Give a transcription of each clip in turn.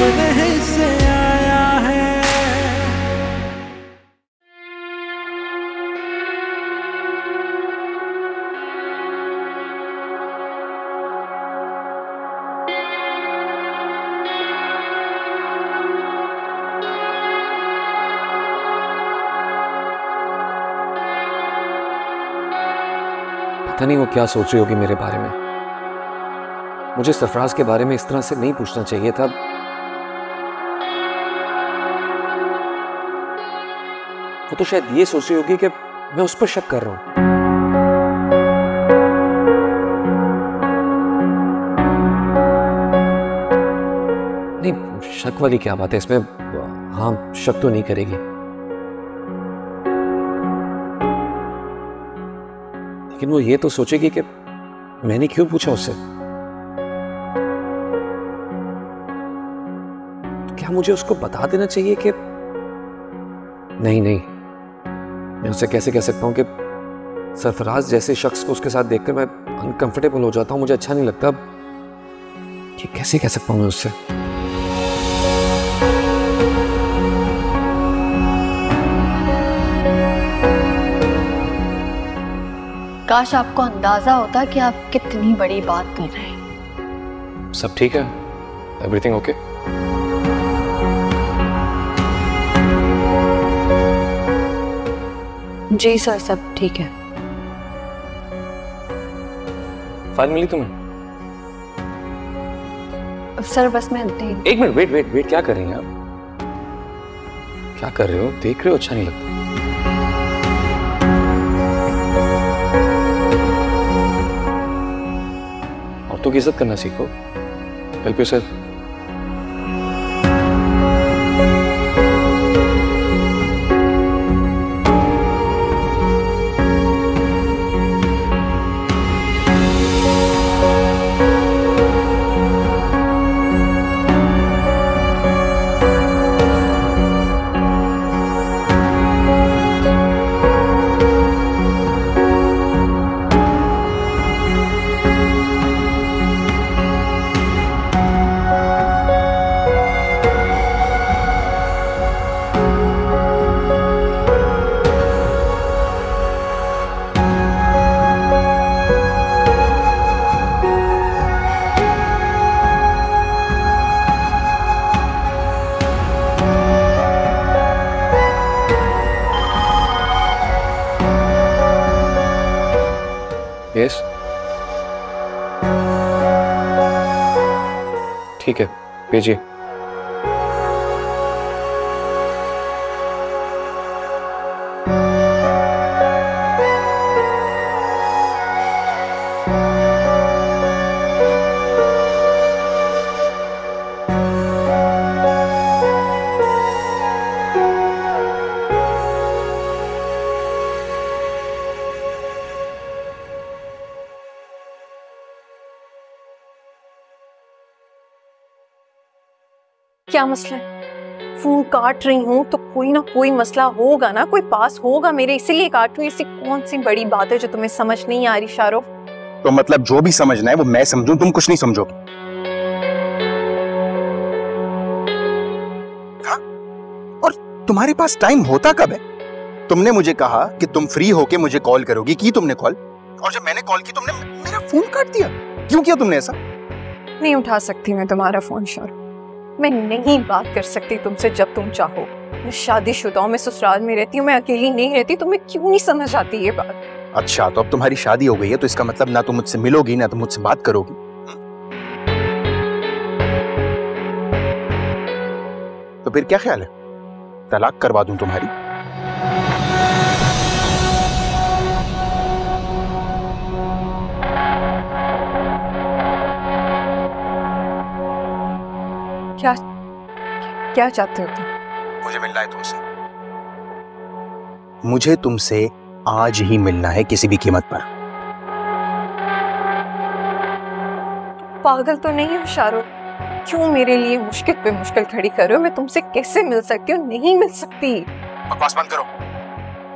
अपने हिस्से आया है। पता नहीं वो क्या सोच रही होगी मेरे बारे में। मुझे सरफराज के बारे में इस तरह से नहीं पूछना चाहिए था। वो तो शायद ये सोच रही होगी कि मैं उस पर शक कर रहा हूं। नहीं, शक वाली क्या बात है इसमें? हाँ, शक तो नहीं करेगी, लेकिन वो ये तो सोचेगी कि मैंने क्यों पूछा उससे। तो क्या मुझे उसको बता देना चाहिए कि नहीं नहीं, मैं उससे कैसे कह सकता हूं कि सरफराज जैसे शख्स को उसके साथ देखकर मैं अनकंफर्टेबल हो जाता हूं, मुझे अच्छा नहीं लगता। ये कैसे कह सकता हूं मैं उससे? काश आपको अंदाजा होता कि आप कितनी बड़ी बात कर रहे हैं। सब ठीक है? Everything okay? जी सर, सब ठीक है। फाइल मिली तुम्हें? सर बस मैं देख। एक मिनट, वेट वेट वेट, क्या कर रही हैं आप? क्या कर रहे हो? देख रहे हो? अच्छा नहीं लगता। औरतों की इज्जत करना सीखो। Help yourself. यस, ठीक है, भेजिए। क्या मसला है? फोन काट रही हूँ तो कोई ना कोई मसला होगा ना, कोई पास होगा मेरे, इसीलिए काट रही हूँ। ऐसी कौन सी बड़ी बात है जो तुम्हें समझ नहीं आ रही शाहरुख? तो मतलब जो भी समझना है वो मैं समझूं, तुम कुछ नहीं समझोगे? हाँ? और तुम्हारे पास टाइम होता कब है? तुमने मुझे कहा कि तुम फ्री होके मुझे कॉल करोगी, की तुमने कॉल? और जब मैंने कॉल की तुमने मेरा फोन काट दिया। क्यों किया तुमने ऐसा? नहीं उठा सकती मैं तुम्हारा फोन शाहरुख। मैं नहीं बात कर सकती तुमसे जब तुम चाहो। मैं शादीशुदा हूं, मैं ससुराल में रहती हूँ, मैं अकेली नहीं रहती। तुम्हें क्यों नहीं समझ आती ये बात? अच्छा, तो अब तुम्हारी शादी हो गई है तो इसका मतलब ना तुम मुझसे मिलोगी ना तुम मुझसे बात करोगी। तो फिर क्या ख्याल है, तलाक करवा दूं तुम्हारी? क्या क्या चाहते हो तुम? मुझे मिलना है तुमसे। मुझे तुमसे आज ही मिलना है, किसी भी कीमत पर। पागल तो नहीं हो शाहरुख? क्यों मेरे लिए मुश्किल पे मुश्किल खड़ी कर रहे हो? मैं तुमसे कैसे मिल सकती हूँ? नहीं मिल सकती। बकवास बंद करो।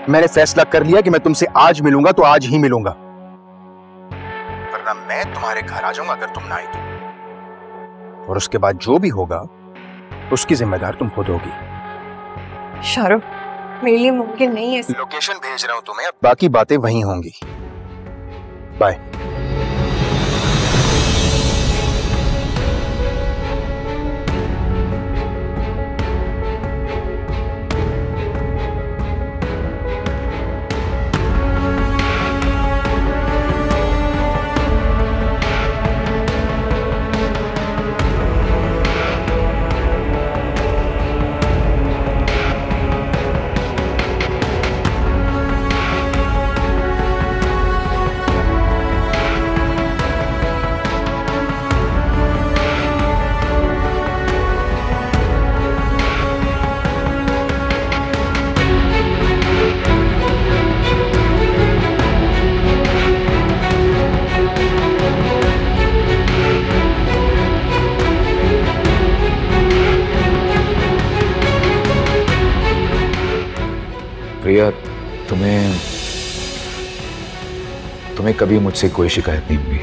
मैंने फैसला कर लिया कि मैं तुमसे आज मिलूंगा तो आज ही मिलूंगा, वरना मैं तुम्हारे घर आ जाऊंगा अगर तुम ना आई तो। और उसके बाद जो भी होगा उसकी जिम्मेदार तुम खुद होगी। शाहरुख, मेरे लिए मुमकिन नहीं है। लोकेशन भेज रहा हूं तुम्हें, बाकी बातें वहीं होंगी। बाय। प्रिया, तुम्हें कभी मुझसे कोई शिकायत नहीं हुई।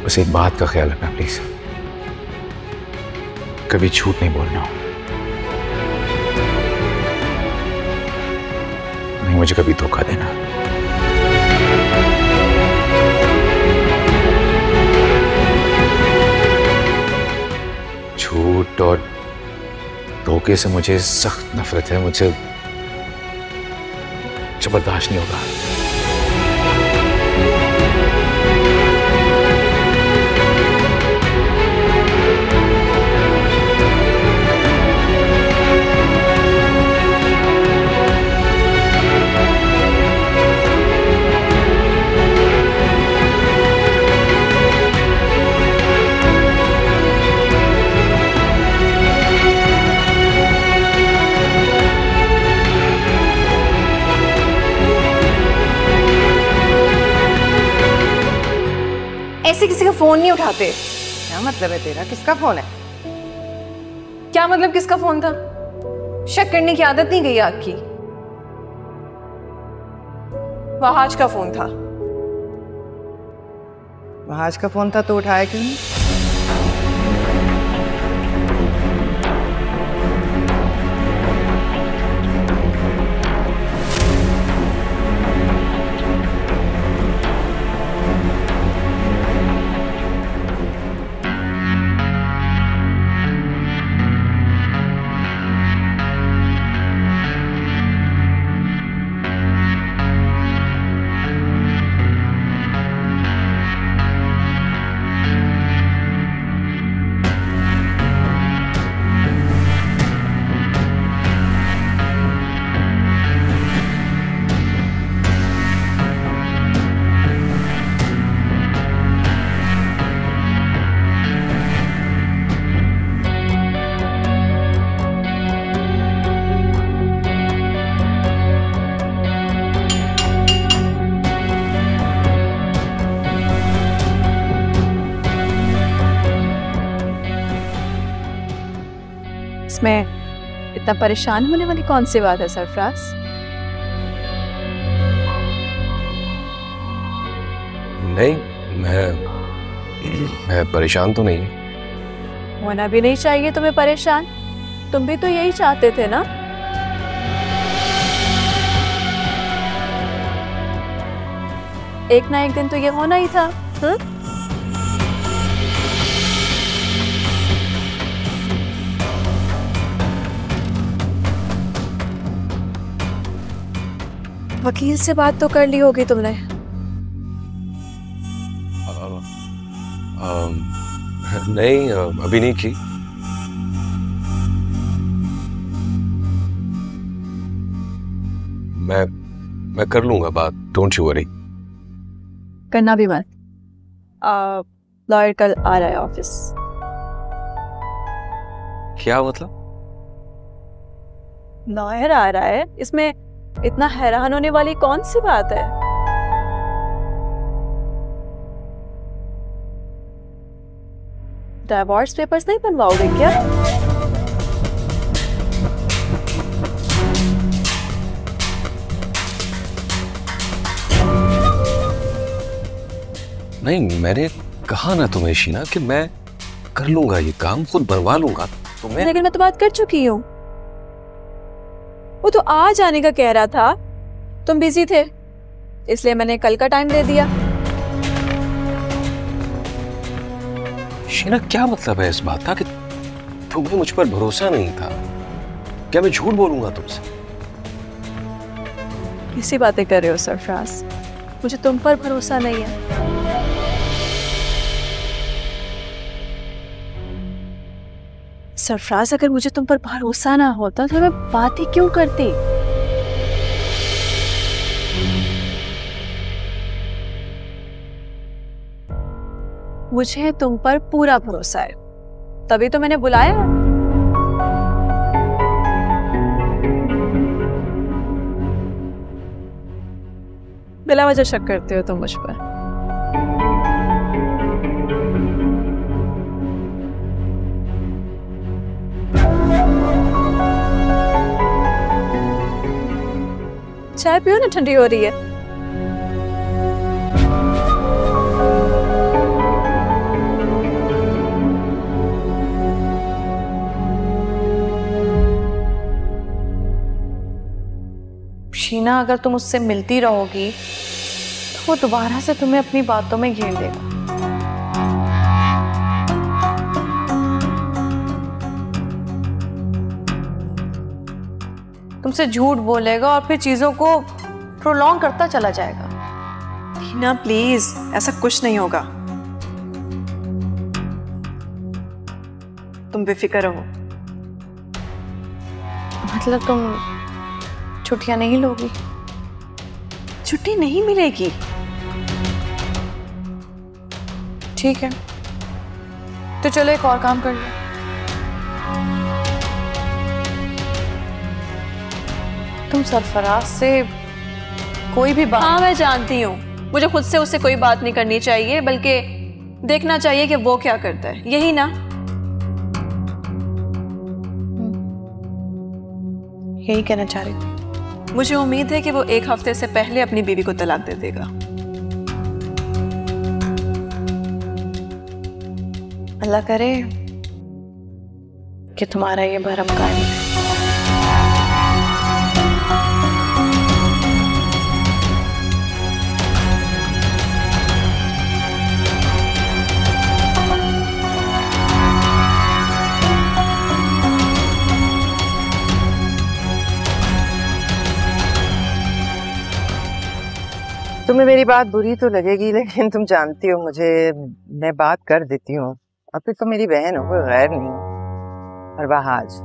बस एक बात का ख्याल रखना प्लीज, कभी झूठ नहीं बोलना, नहीं मुझे कभी धोखा देना। झूठ और धोखे से मुझे सख्त नफरत है, मुझे बर्दाश्त नहीं होगा। ऐसे किसी का फोन नहीं उठाते। क्या मतलब है तेरा? किसका फोन है? क्या मतलब किसका फोन था? शक करने की आदत नहीं गई आपकी? वहाज का फोन था। वहाज का फोन था तो उठाया क्यों नहीं? इसमें इतना परेशान होने वाली कौन सी बात है सरफराज? नहीं, मैं परेशान तो नहीं। होना भी नहीं चाहिए तुम्हें परेशान, तुम भी तो यही चाहते थे ना? एक ना एक दिन तो ये होना ही था। वकील से बात तो कर ली होगी तुमने? नहीं, अभी नहीं की। मैं कर लूंगा बात, डोंट यू वरी। करना भी मत। लॉयर कल आ रहा है ऑफिस। क्या मतलब? लॉयर आ रहा है, इसमें इतना हैरान होने वाली कौन सी बात है? डिवोर्स पेपर्स नहीं बनवाओगे क्या? नहीं, मैंने कहा ना तुम्हें शीना कि मैं कर लूंगा, ये काम खुद बनवा लूंगा। तुम्हें लेकिन मैं तो बात कर चुकी हूँ। वो तो आज आने का कह रहा था, तुम बिजी थे इसलिए मैंने कल का टाइम दे दिया। शीना, क्या मतलब है इस बात का कि तुम्हें मुझ पर भरोसा नहीं था? क्या मैं झूठ बोलूंगा तुमसे? किसी बातें कर रहे हो सरफराज? मुझे तुम पर भरोसा नहीं है। सरफराज, अगर मुझे तुम पर भरोसा ना होता तो मैं बात ही क्यों करती? मुझे तुम पर पूरा भरोसा है, तभी तो मैंने बुलाया। बिला वजह शक करते हो तुम मुझ पर। चाय पियो ना, ठंडी हो रही है। शीना, अगर तुम उससे मिलती रहोगी तो वो दोबारा से तुम्हें अपनी बातों में घेर देगा। तुमसे झूठ बोलेगा और फिर चीजों को प्रोलॉन्ग करता चला जाएगा। हीना प्लीज, ऐसा कुछ नहीं होगा। तुम बेफिक्र रहो। मतलब तुम छुट्टियां नहीं लोगी? छुट्टी नहीं मिलेगी। ठीक है, तो चलो एक और काम कर लो। तुम सरफराज से कोई भी बात। हाँ, मैं जानती हूँ। मुझे खुद से उससे कोई बात नहीं करनी चाहिए, बल्कि देखना चाहिए कि वो क्या करता है, यही ना? यही कहना चाह रही थी। मुझे उम्मीद है कि वो एक हफ्ते से पहले अपनी बीवी को तलाक दे देगा। अल्लाह करे कि तुम्हारा ये भरम कायम है। तुम्हें मेरी बात बुरी तो लगेगी, लेकिन तुम जानती हो मुझे, मैं बात कर देती हूँ। और फिर तो मेरी बहन हो, कोई गैर नहीं। और वहाज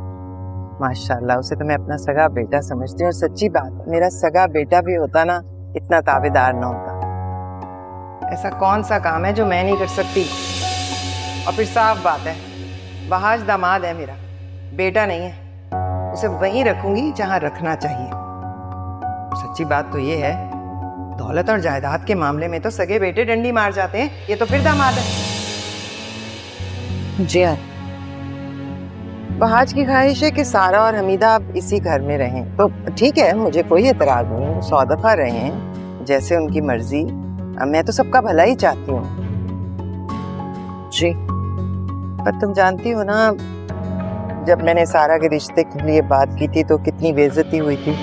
माशाल्लाह, उसे तो मैं अपना सगा बेटा समझती हूँ। और सच्ची बात, मेरा सगा बेटा भी होता ना, इतना ताबेदार ना होता। ऐसा कौन सा काम है जो मैं नहीं कर सकती? और फिर साफ बात है, वहाज दामाद है मेरा, बेटा नहीं है। उसे वहीं रखूंगी जहाँ रखना चाहिए। सच्ची बात तो ये है, दौलत और जायदाद के मामले में तो सगे बेटे डंडी मार जाते हैं, ये तो फिर दामाद है। जी हाँ, वहाज की ख्वाहिश है कि सारा और हमीदा अब इसी घर में रहें, तो ठीक है, मुझे कोई एतराज नहीं। 100 दफा रहें, जैसे उनकी मर्जी। मैं तो सबका भला ही चाहती हूँ जी। पर तुम जानती हो ना, जब मैंने सारा के रिश्ते के लिए बात की थी तो कितनी बेइज्जती हुई थी।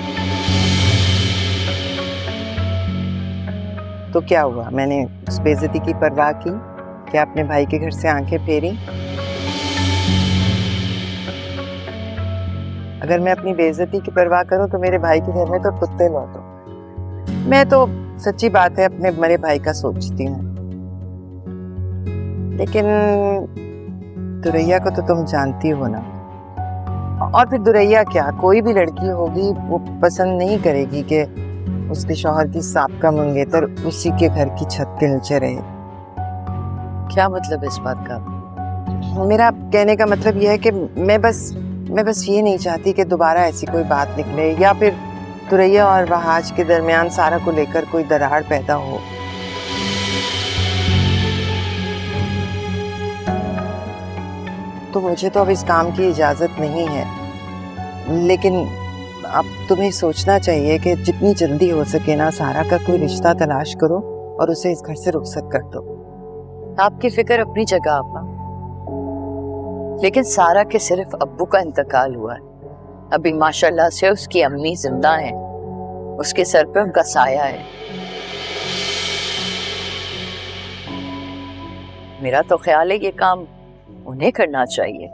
तो क्या हुआ, मैंने उस बेइज्जती की परवाह की? क्या अपने भाई के घर से आंखें फेरी? अगर मैं अपनी बेइज्जती की परवाह करूं तो मेरे भाई के घर में तो कुत्ते लौटो। मैं तो सच्ची बात है अपने मरे भाई का सोचती हूँ। लेकिन दुरैया को तो तुम जानती हो ना। और फिर दुरैया क्या, कोई भी लड़की होगी वो पसंद नहीं करेगी कि उसके शौहर की साबका मंगेतर उसी के घर की छत के नीचे रहे। क्या मतलब इस बात का? मेरा कहने का मतलब यह है कि मैं बस ये नहीं चाहती कि दोबारा ऐसी कोई बात निकले, या फिर दुरैया और वहाज के दरमियान सारा को लेकर कोई दरार पैदा हो। तो मुझे तो अब इस काम की इजाजत नहीं है, लेकिन अब तुम्हें सोचना चाहिए कि जितनी जल्दी हो सके ना, सारा का कोई रिश्ता तलाश करो और उसे इस घर से रुखसत कर दो। आपकी फिक्र अपनी जगह आपा, लेकिन सारा के सिर्फ अब्बू का इंतकाल हुआ है। अभी माशाल्लाह से उसकी अम्मी जिंदा हैं, उसके सर पे उनका साया है। मेरा तो ख्याल है ये काम उन्हें करना चाहिए,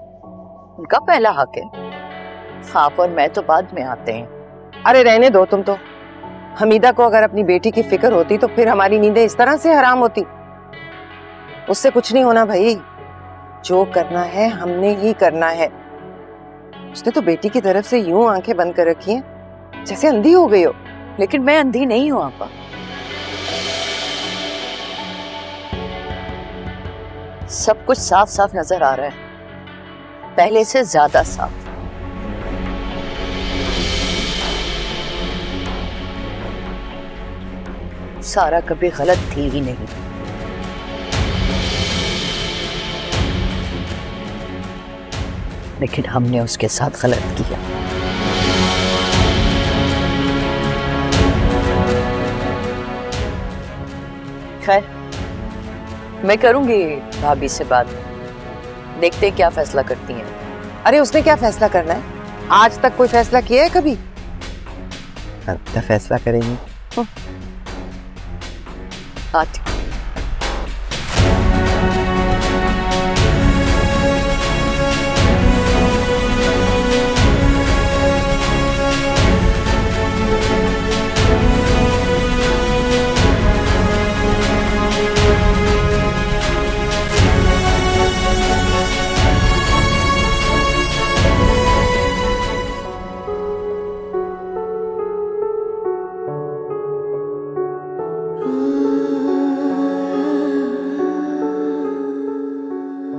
उनका पहला हक है। आप और मैं तो बाद में आते हैं। अरे रहने दो तुम तो। हमीदा को अगर अपनी बेटी की फिक्र होती तो फिर हमारी नींदें इस तरह से हराम होती। उससे कुछ नहीं होना भाई, जो करना है हमने ही करना है। उसने तो बेटी की तरफ से यूं आंखें बंद कर रखी हैं जैसे अंधी हो गई हो। लेकिन मैं अंधी नहीं हूं आपा। सब कुछ साफ साफ नजर आ रहा है, पहले से ज्यादा साफ। सारा कभी गलत थी ही नहीं। लेकिन हमने उसके साथ गलत किया। खैर, मैं करूंगी भाभी से बात, देखते क्या फैसला करती हैं। अरे उसने क्या फैसला करना है? आज तक कोई फैसला किया है कभी? क्या फैसला करेंगी? आती।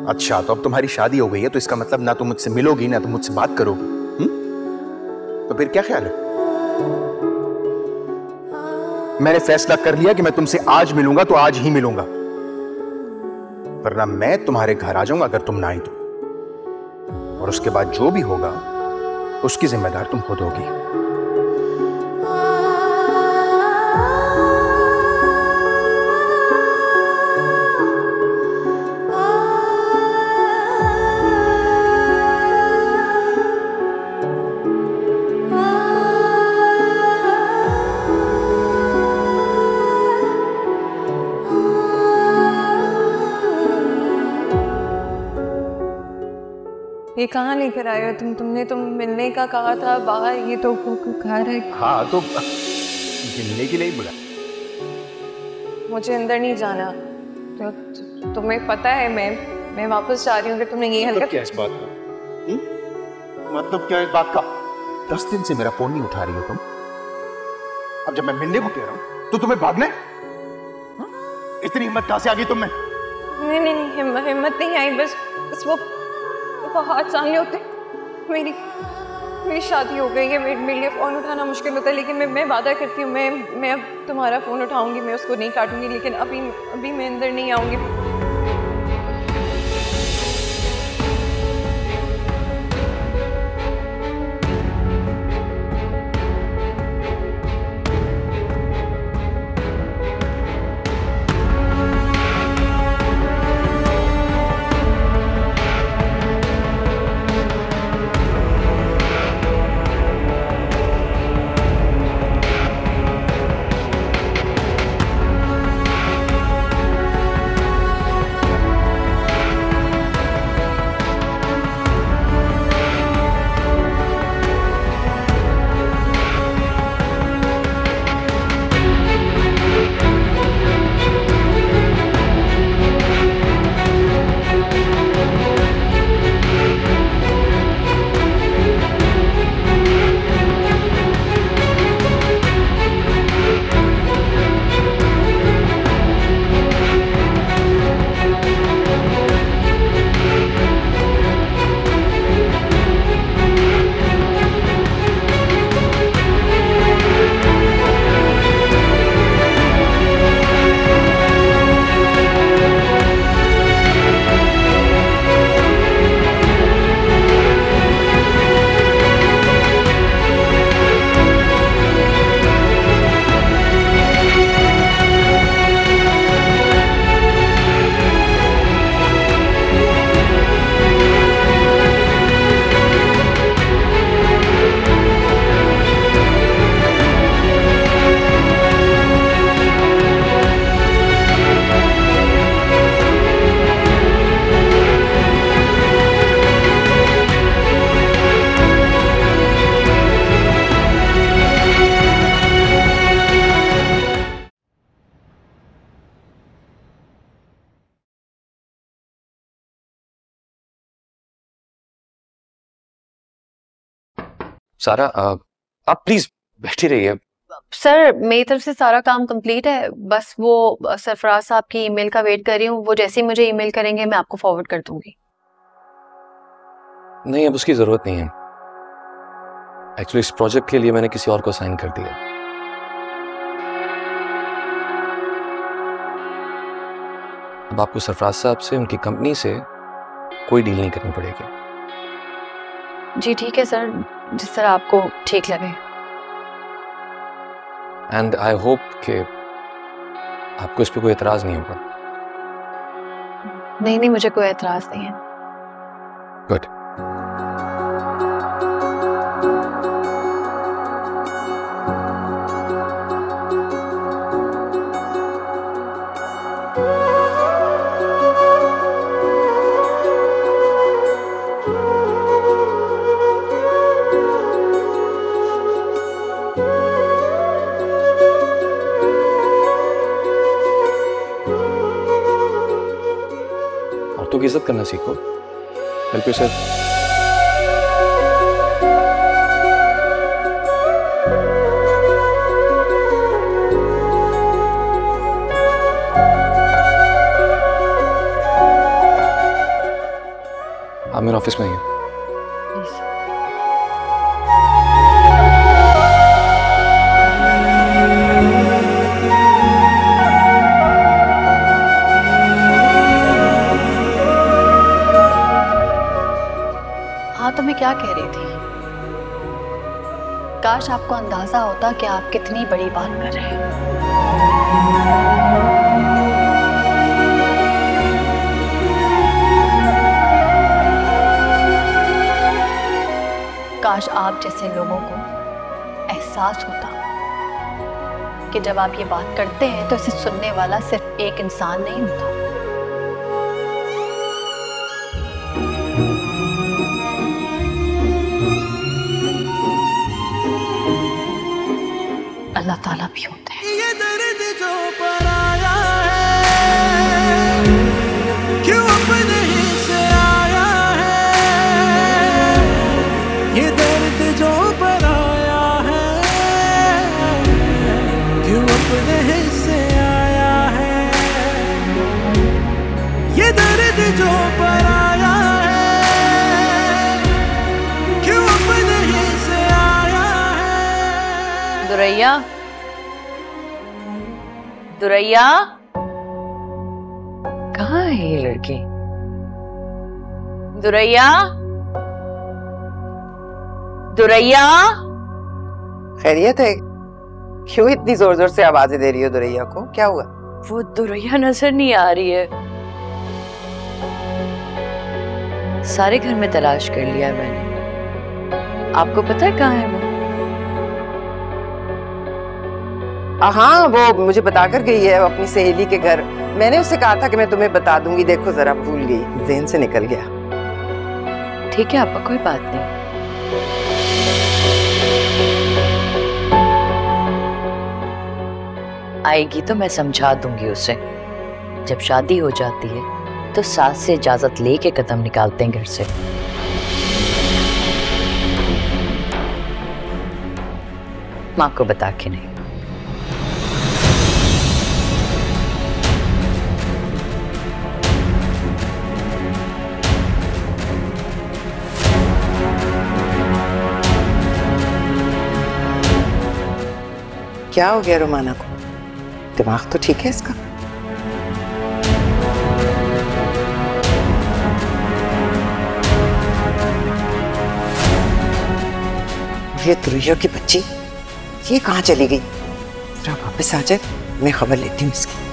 अच्छा, तो अब तुम्हारी शादी हो गई है तो इसका मतलब ना तुम मुझसे मिलोगी ना तुम मुझसे बात करोगी। तो फिर क्या ख्याल है? मैंने फैसला कर लिया कि मैं तुमसे आज मिलूंगा तो आज ही मिलूंगा, वरना मैं तुम्हारे घर आ जाऊंगा अगर तुम ना आई तो। और उसके बाद जो भी होगा उसकी जिम्मेदार तुम खुद होगी। ये कहाँ लेकर आए हो तुम? तुमने तो मिलने का कहा था बाहर, ये तो घर है। हाँ तो मिलने के लिए ही बुला। मुझे अंदर नहीं जाना। तो तुम्हें पता है मैं वापस जा रही हूँ कि तुमने ये हरकत। क्या इस बात का? मतलब क्या इस बात का? 10 दिन से मेरा फोन नहीं उठा रही हो तुम। अब जब मैं मिलने को कह रहा हूँ तो तुम्हें भागना है? इतनी हिम्मत कहाँ से आ गई तुम में? नहीं, हिम्मत नहीं आई, बस वो हाथ सामने होते। मेरी शादी हो गई है, मेरे लिए फ़ोन उठाना मुश्किल होता है, लेकिन मैं वादा करती हूँ मैं अब तुम्हारा फ़ोन उठाऊंगी, मैं उसको नहीं काटूंगी, लेकिन अभी मैं अंदर नहीं आऊंगी। सारा आप प्लीज बैठी रहिए। सर मेरी तरफ से सारा काम कंप्लीट है, बस वो सरफराज साहब की ईमेल का वेट कर रही हूँ। वो जैसे ही मुझे ईमेल करेंगे मैं आपको फॉरवर्ड कर दूंगी। नहीं, अब उसकी जरूरत नहीं है। एक्चुअली इस प्रोजेक्ट के लिए मैंने किसी और को साइन कर दिया। अब आपको सरफराज साहब से, उनकी कंपनी से कोई डील नहीं करनी पड़ेगी। जी ठीक है सर, जिस तरह आपको ठीक लगे। एंड आई होप कि आपको इस पे कोई एतराज नहीं होगा। नहीं, मुझे कोई एतराज नहीं है। गुड। औरतों की इज्जत करना सीखो। Help yourself. आप मेरे ऑफिस में आइए। तो मैं क्या कह रही थी, काश आपको अंदाजा होता कि आप कितनी बड़ी बात कर रहे हैं। काश आप जैसे लोगों को एहसास होता कि जब आप ये बात करते हैं तो इसे सुनने वाला सिर्फ एक इंसान नहीं होता। अल्लाह ताला भी होते हैं। ये दर्द जो पराया है, क्यों अपने ही से आया है। ये दर्द जो पराया है, क्यों अपने ही से आया है। ये दर्द जो पराया है, क्यों अपने ही से आया है। दुरैया, दुरैया, कहाँ है ये लड़की? दुरैया, दुरैया। खैरियत है? क्यों इतनी जोर जोर से आवाजें दे रही हो दुरैया को? क्या हुआ? वो दुरैया नजर नहीं आ रही है। सारे घर में तलाश कर लिया मैंने। आपको पता है कहाँ है वो? हाँ, वो मुझे बताकर गई है अपनी सहेली के घर। मैंने उससे कहा था कि मैं तुम्हें बता दूंगी, देखो जरा भूल गई, ज़हन से निकल गया। ठीक है आपा, कोई बात नहीं। आएगी तो मैं समझा दूंगी उसे। जब शादी हो जाती है तो सास से इजाजत लेके कदम निकालते हैं घर से। माँ को बता के नहीं। क्या हो गया रुमाना को? दिमाग तो ठीक है इसका? ये दुरैया की बच्ची, ये कहाँ चली गई? जरा वापस आ जाए, मैं खबर लेती हूँ इसकी।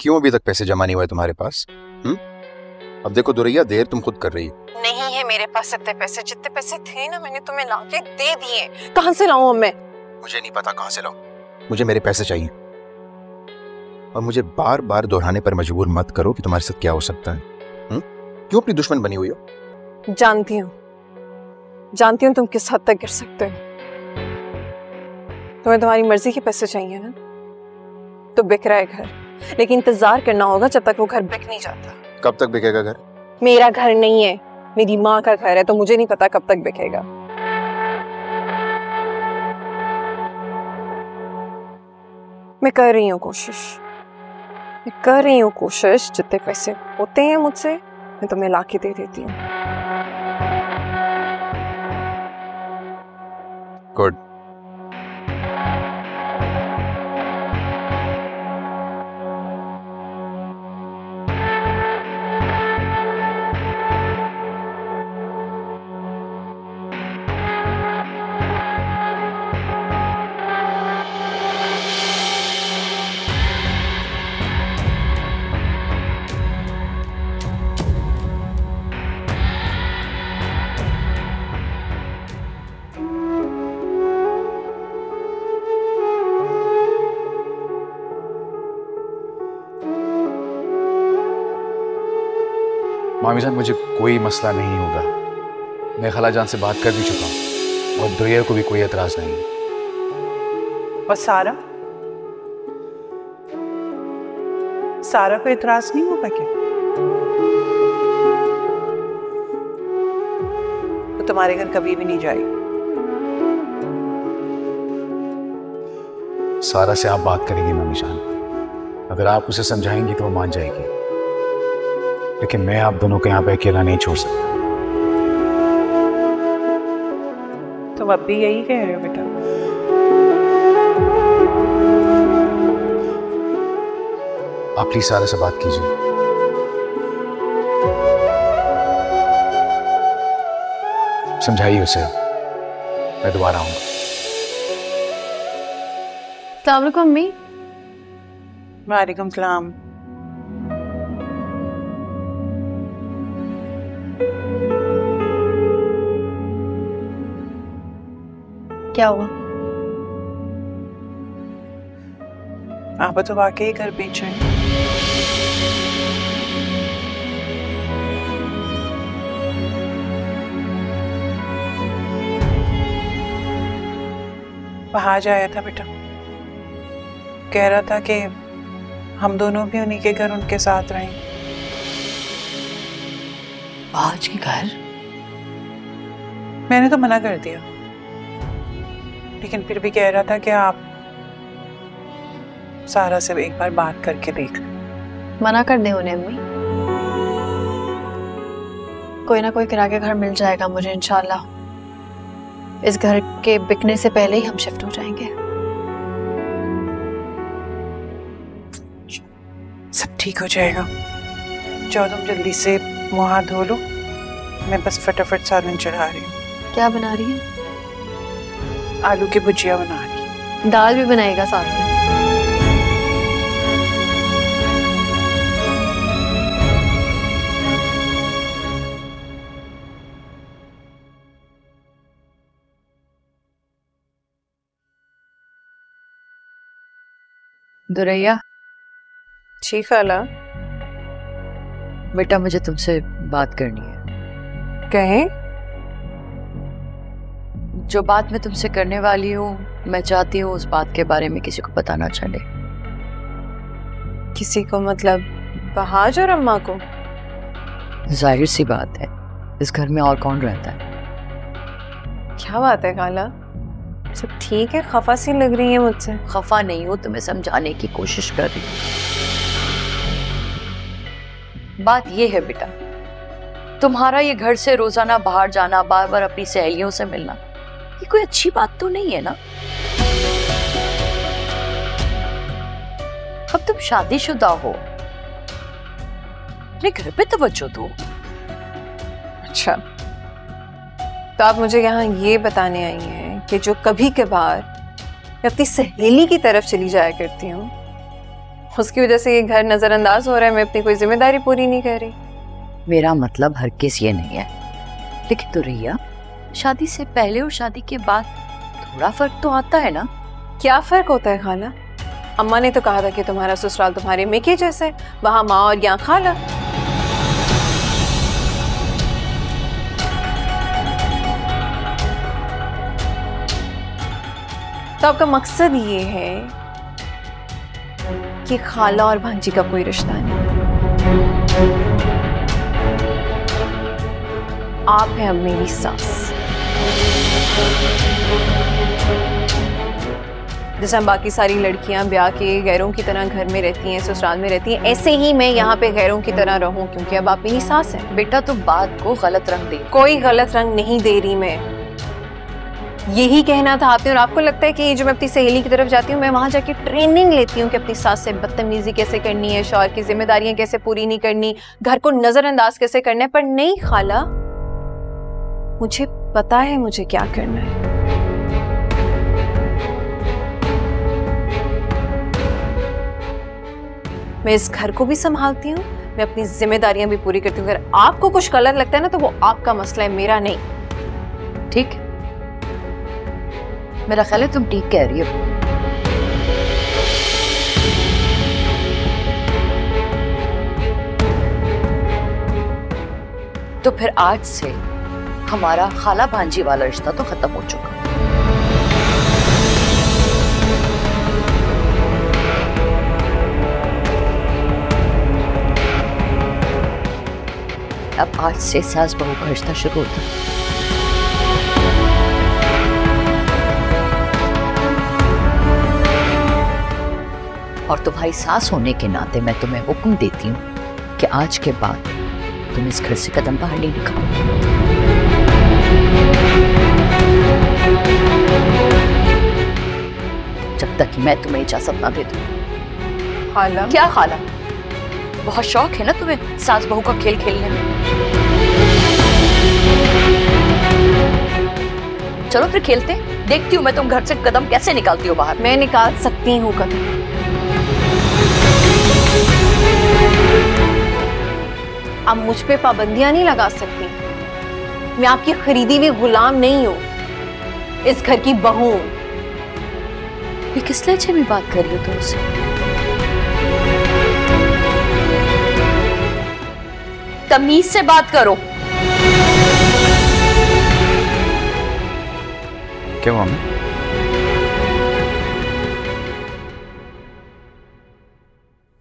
क्यों अभी तक पैसे जमा नहीं हुए तुम्हारे पास? अब देखो दुरैया, देर तुम खुद कर रही हो। नहीं है मेरे पास इतने पैसे। जितने पैसे थे ना मैंने तुम्हें लाके दे दिए। कहाँ से लाऊं अब मैं? मुझे नहीं पता कहाँ से लाऊं, मुझे मेरे पैसे चाहिए। और मुझे बार बार दोहराने पर मजबूर मत करो कि तुम्हारे साथ क्या हो सकता है। क्यों अपनी दुश्मन बनी हुई हो? जानती हूँ तुम किस हद तक गिर सकते हो। तुम्हें तुम्हारी मर्जी के पैसे चाहिए ना, तो बिक रहा है घर, लेकिन इंतजार करना होगा जब तक वो घर बिक नहीं जाता। कब तक बिकेगा घर? मेरा घर नहीं है, मेरी माँ का घर है, तो मुझे नहीं पता कब तक बिकेगा। मैं कर रही हूँ कोशिश, जितने पैसे होते हैं मुझसे मैं तुम्हें लाके दे देती हूँ। गुड। मामी जान, मुझे कोई मसला नहीं होगा। मैं खालाजान से बात कर भी चुका हूँ और दुरिया को भी कोई एतराज नहीं। और सारा को एतराज नहीं होगा क्या? तो तुम्हारे घर कभी भी नहीं जाएगी। सारा से आप बात करेंगी मामी जान, अगर आप उसे समझाएंगी तो वो मान जाएगी, लेकिन मैं आप दोनों को यहाँ पे अकेला नहीं छोड़ सकता। तुम अब भी यही कह रहे हो बेटा? आप प्लीज सारा से बात कीजिए। समझाइए उसे, मैं दोबारा आऊंगा। अस्सलाम वालेकुम अम्मी। वालेकुम सलाम। क्या हुआ? आप तो वाकई घर पीछे हैं। वहाज आया था बेटा, कह रहा था कि हम दोनों भी उन्हीं के घर उनके साथ रहें। आज के घर? मैंने तो मना कर दिया, लेकिन फिर भी कह रहा था कि आप सारा से एक बार बात करके देख लें। मना कर दे उन्हें अम्मी, कोई ना कोई किराए का घर मिल जाएगा मुझे इंशाल्लाह। इस घर के बिकने से पहले ही हम शिफ्ट हो जाएंगे। सब ठीक हो जाएगा। जाओ तुम जल्दी से मुंह हाथ धो लो, मैं बस फटाफट सालन चढ़ा रही हूँ। क्या बना रही है? आलू की भुजिया बना रही। दाल भी बनाएगा साथ में? दुरैया। जी खाला। बेटा मुझे तुमसे बात करनी है। कहें? जो बात मैं तुमसे करने वाली हूँ, मैं चाहती हूँ उस बात के बारे में किसी को पता ना चले। किसी को मतलब बहाज और अम्मा को? जाहिर सी बात है, इस घर में और कौन रहता है? क्या बात है खाला, सब ठीक है? खफा सी लग रही है मुझसे। खफा नहीं हो, तुम्हें समझाने की कोशिश कर रही हूँ। बात ये है बेटा, तुम्हारा ये घर से रोजाना बाहर जाना, बार बार अपनी सहेलियों से मिलना, ये कोई अच्छी बात तो नहीं है ना। अब तुम शादीशुदा हो, अपने घर पे तवज्जो दो। अच्छा, तो आप मुझे यहाँ ये बताने आई हैं कि जो कभी कभार मैं अपनी सहेली की तरफ चली जाया करती हूँ, उसकी वजह से ये घर नजरअंदाज हो रहा है, मैं अपनी कोई जिम्मेदारी पूरी नहीं कर रही। मेरा मतलब हरगिज़ ये नहीं है, लेकिन दुरैया, शादी से पहले और शादी के बाद थोड़ा फर्क तो आता है ना। क्या फर्क होता है खाला? अम्मा ने तो कहा था कि तुम्हारा ससुराल तुम्हारे मेके जैसा है, वहां माँ और यहाँ खाला। तो आपका मकसद ये है आपकी खाला और भांजी का कोई रिश्ता नहीं। आप हैं अब मेरी सास। जैसे हम बाकी सारी लड़कियां ब्याह के गैरों की तरह घर में रहती हैं, ससुराल में रहती हैं, ऐसे ही मैं यहाँ पे गैरों की तरह रहूं, क्योंकि अब आप मेरी सास हैं। बेटा तुम बात को गलत रंग दे। कोई गलत रंग नहीं दे रही मैं, यही कहना था आपने। और आपको लगता है कि जो मैं अपनी सहेली की तरफ जाती हूँ, मैं वहां जाके ट्रेनिंग लेती हूँ कि अपनी सास से बदतमीजी कैसे करनी है, शौहर की जिम्मेदारियां कैसे पूरी नहीं करनी, घर को नजरअंदाज कैसे करना है। पर नहीं खाला, मुझे पता है मुझे क्या करना है। मैं इस घर को भी संभालती हूँ, मैं अपनी जिम्मेदारियां भी पूरी करती हूँ। अगर आपको कुछ गलत लगता है ना, तो वो आपका मसला है, मेरा नहीं। ठीक है, मेरा ख्याल है तुम ठीक कह रही हो। तो फिर आज से हमारा खाला भांजी वाला रिश्ता तो खत्म हो चुका। अब आज से सास बहू का रिश्ता शुरू होता है। और तुम्हारी सास होने के नाते मैं तुम्हें हुक्म देती हूँ कि आज के बाद तुम इस घर से कदम बाहर नहीं निकालोगे। जब तक मैं तुम्हें इजाजत ना दे दूं। खाला? क्या खाला? बहुत शौक है ना तुम्हें सास बहू का खेल खेलने में। चलो फिर खेलते, देखती हूँ मैं तुम घर से कदम कैसे निकालती हो बाहर। मैं निकाल सकती हूँ कदम, आप मुझ पे पाबंदियां नहीं लगा सकती। मैं आपकी खरीदी हुई गुलाम नहीं हूं, इस घर की बहू हूं। ये किस लहजे में बात कर रही हो तुमसे? तमीज से बात करो। क्या हुआ मम्मी?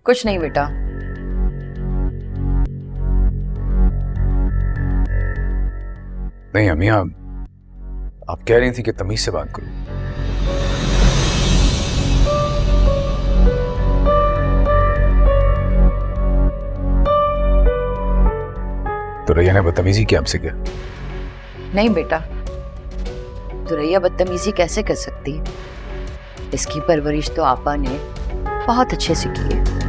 कुछ नहीं बेटा। नहीं अम्मी, आप कह रही थी कि तमीज से बात करो। तो रैया ने बदतमीजी की आपसे क्या? नहीं बेटा, दुरैया बदतमीजी कैसे कर सकती है? इसकी परवरिश तो आपा ने बहुत अच्छे से की है।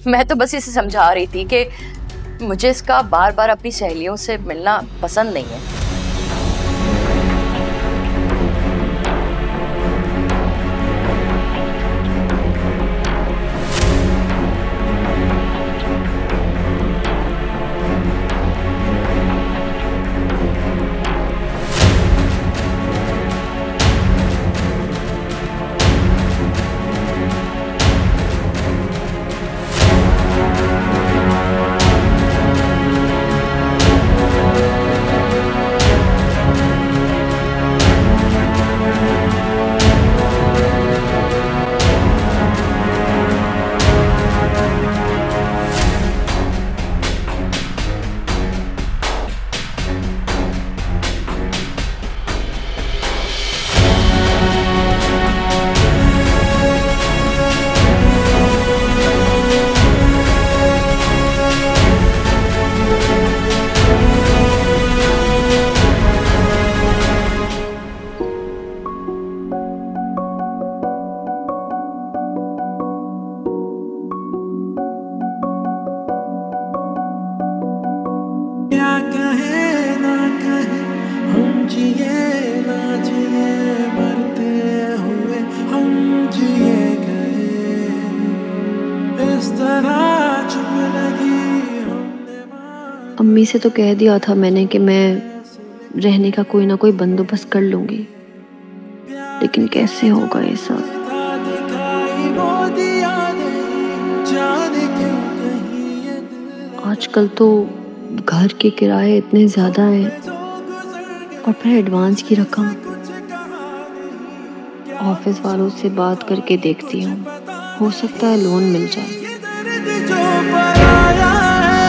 मैं तो बस इसे समझा रही थी कि मुझे इसका बार बार अपनी सहेलियों से मिलना पसंद नहीं है। अम्मी से तो कह दिया था मैंने कि मैं रहने का कोई ना कोई बंदोबस्त कर लूंगी, लेकिन कैसे होगा ये सब? आजकल तो घर के किराए इतने ज्यादा हैं और फिर एडवांस की रकम। ऑफिस वालों से बात करके देखती हूँ, हो सकता है लोन मिल जाए। जो पराया है,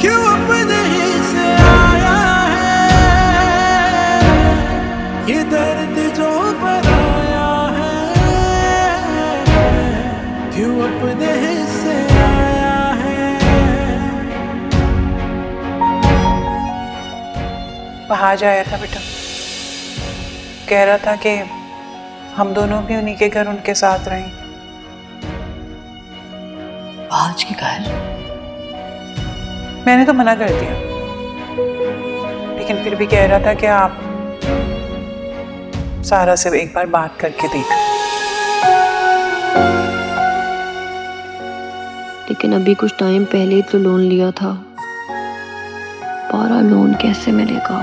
क्यों अपने ही से आया है, ये दर्द जो पराया है, क्यों अपने ही से आया है। वहाज आया था बेटा, कह रहा था कि हम दोनों भी उन्हीं के घर उनके साथ रहें। आज के घर? मैंने तो मना कर दिया, लेकिन फिर भी कह रहा था कि आप सारा से एक बार बात करके देख। लेकिन अभी कुछ टाइम पहले तो लोन लिया था, दोबारा लोन कैसे मिलेगा?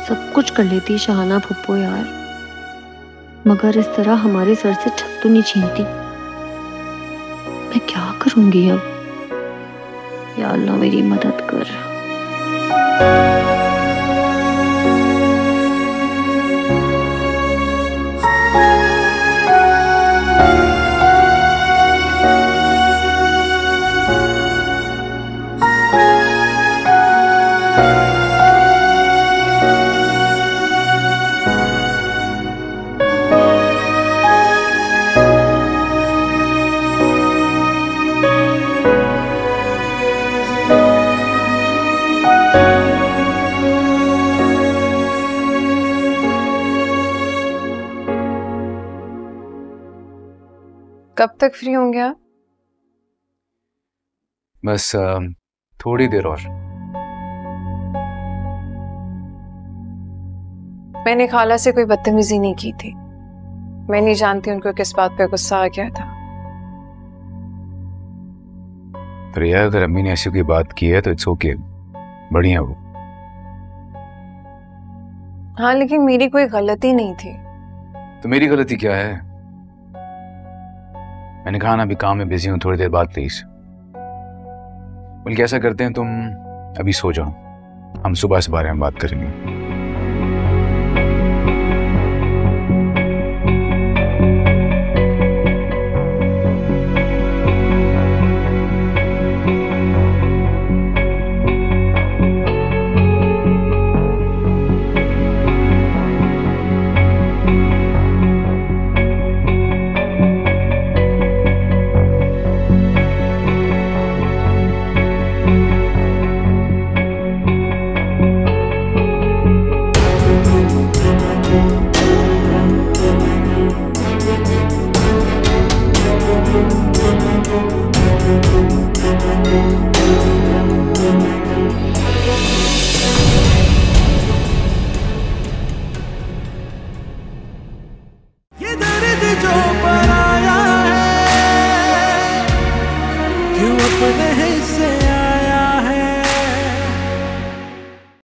सब कुछ कर लेती शहाना फुप्पो यार, मगर इस तरह हमारे सर से छत तो नहीं छीनती। मैं क्या करूंगी अब? या अल्लाह मेरी मदद कर। कब तक फ्री होंगे आप? बस थोड़ी देर और। मैंने खाला से कोई बदतमीजी नहीं की थी। मैं नहीं जानती उनको किस बात पे गुस्सा आ गया था। प्रिया, अगर अम्मी ने ऐसी कोई बात की है तो इट्स ओके, बढ़िया वो। हाँ, लेकिन मेरी कोई गलती नहीं थी। तो मेरी गलती क्या है? मैंने कहा ना अभी काम में बिजी हूं, थोड़ी देर बाद प्लीज। बल्कि ऐसा करते हैं, तुम अभी सो जाओ, हम सुबह इस बारे में बात करेंगे। जो पराया है, क्यों अपने ही